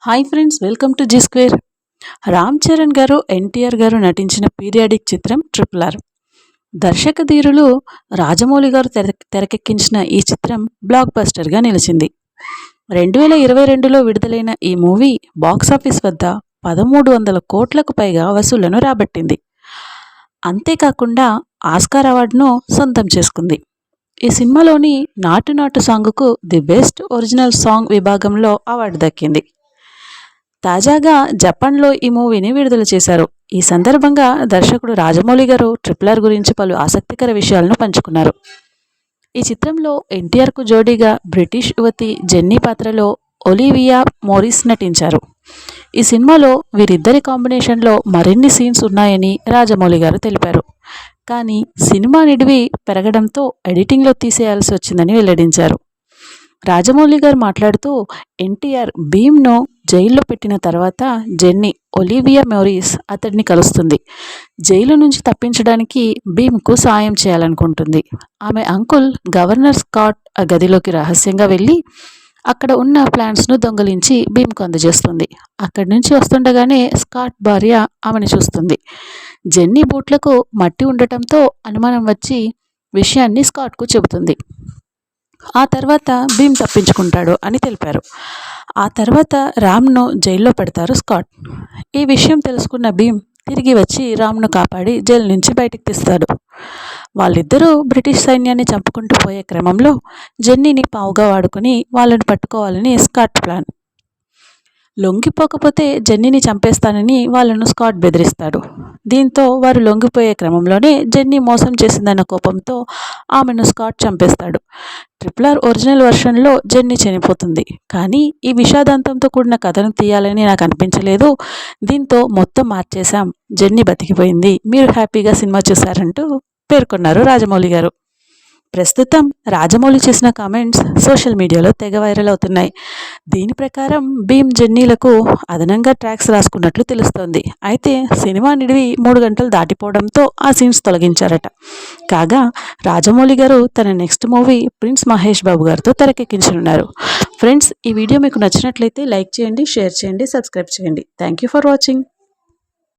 Hi friends, welcome to Zee square. Ram Charan గారు, ఎన్టీఆర్ గారు నటించిన పీరియాడిక్ చిత్రం ట్రిపుల్ ఆర్. దర్శక ధీరులు రాజమౌళి గారు తెరకెక్కించిన ఈ చిత్రం బ్లాక్ బస్టర్గా నిలిచింది. 2022లో విడుదలైన ఈ మూవీ బాక్సాఫీస్ వద్ద 1300 కోట్లకు పైగా వసూళ్లను రాబట్టింది. అంతేకాకుండా ఆస్కార్ అవార్డును సొంతం చేసుకుంది. ఈ సినిమాలోని నాటు నాటు సాంగ్కు ది బెస్ట్ ఒరిజినల్ సాంగ్ విభాగంలో అవార్డు దక్కింది. తాజాగా జపాన్లో ఈ మూవీని విడుదల చేశారు. ఈ సందర్భంగా దర్శకుడు రాజమౌళి గారు ట్రిపుల్ ఆర్ గురించి పలు ఆసక్తికర విషయాలను పంచుకున్నారు. ఈ చిత్రంలో ఎన్టీఆర్కు జోడీగా బ్రిటిష్ యువతి జెన్నీ పాత్రలో ఒలివియా మోరిస్ నటించారు. ఈ సినిమాలో వీరిద్దరి కాంబినేషన్లో మరిన్ని సీన్స్ ఉన్నాయని రాజమౌళి గారు తెలిపారు. కానీ సినిమా నిడివి పెరగడంతో ఎడిటింగ్లో తీసేయాల్సి వచ్చిందని వెల్లడించారు. రాజమౌళి గారు మాట్లాడుతూ, ఎన్టీఆర్ భీమ్ను జైల్లో పెట్టిన తర్వాత జెన్నీ ఒలివియా మోరిస్ అతడిని కలుస్తుంది. జైలు నుంచి తప్పించడానికి భీమ్కు సాయం చేయాలనుకుంటుంది. ఆమె అంకుల్ గవర్నర్ స్కాట్ ఆ గదిలోకి రహస్యంగా వెళ్ళి అక్కడ ఉన్న ప్లాన్స్ను దొంగలించి భీమ్కు అందజేస్తుంది. అక్కడి నుంచి వస్తుండగానే స్కాట్ భార్య ఆమెను చూస్తుంది. జెన్నీ బూట్లకు మట్టి ఉండటంతో అనుమానం వచ్చి విషయాన్ని స్కాట్కు చెబుతుంది. ఆ తర్వాత భీమ్ తప్పించుకుంటాడు అని తెలిపారు. ఆ తర్వాత రామ్ను జైల్లో పెడతారు స్కాట్. ఈ విషయం తెలుసుకున్న భీమ్ తిరిగి వచ్చి రామ్ను కాపాడి జైలు నుంచి బయటికి తీస్తాడు. వాళ్ళిద్దరూ బ్రిటిష్ సైన్యాన్ని చంపుకుంటూ పోయే క్రమంలో జెన్నీని పావుగా వాడుకుని వాళ్ళని పట్టుకోవాలని స్కాట్ ప్లాన్. లొంగిపోకపోతే జెన్నీని చంపేస్తానని వాళ్ళను స్కాట్ బెదిరిస్తాడు. దీంతో వారు లొంగిపోయే క్రమంలోనే జెన్నీ మోసం చేసిందన్న కోపంతో ఆమెను స్కాట్ చంపేస్తాడు. ట్రిపుల్ ఆర్ ఒరిజినల్ వర్షన్లో జెన్నీ చనిపోతుంది. కానీ ఈ విషాదాంతంతో కూడిన కథను తీయాలని నాకు అనిపించలేదు. దీంతో మొత్తం మార్చేశాం. జెన్నీ బతికిపోయింది. మీరు హ్యాపీగా సినిమా చూశారంటూ పేర్కొన్నారు రాజమౌళి గారు. ప్రస్తుతం రాజమౌళి చేసిన కామెంట్స్ సోషల్ మీడియాలో తెగ వైరల్ అవుతున్నాయి. దీని ప్రకారం భీమ్ జెన్నీలకు అదనంగా ట్రాక్స్ రాసుకున్నట్లు తెలుస్తోంది. అయితే సినిమా నిడివి 3 గంటలు దాటిపోవడంతో ఆ సీన్స్ తొలగించారట. కాగా రాజమౌళి గారు తన next movie prince Mahesh Babu గారితో తెరకెక్కించనున్నారు. ఫ్రెండ్స్, ఈ వీడియో మీకు నచ్చినట్లయితే లైక్ చేయండి, షేర్ చేయండి, సబ్స్క్రైబ్ చేయండి. Thank you for watching.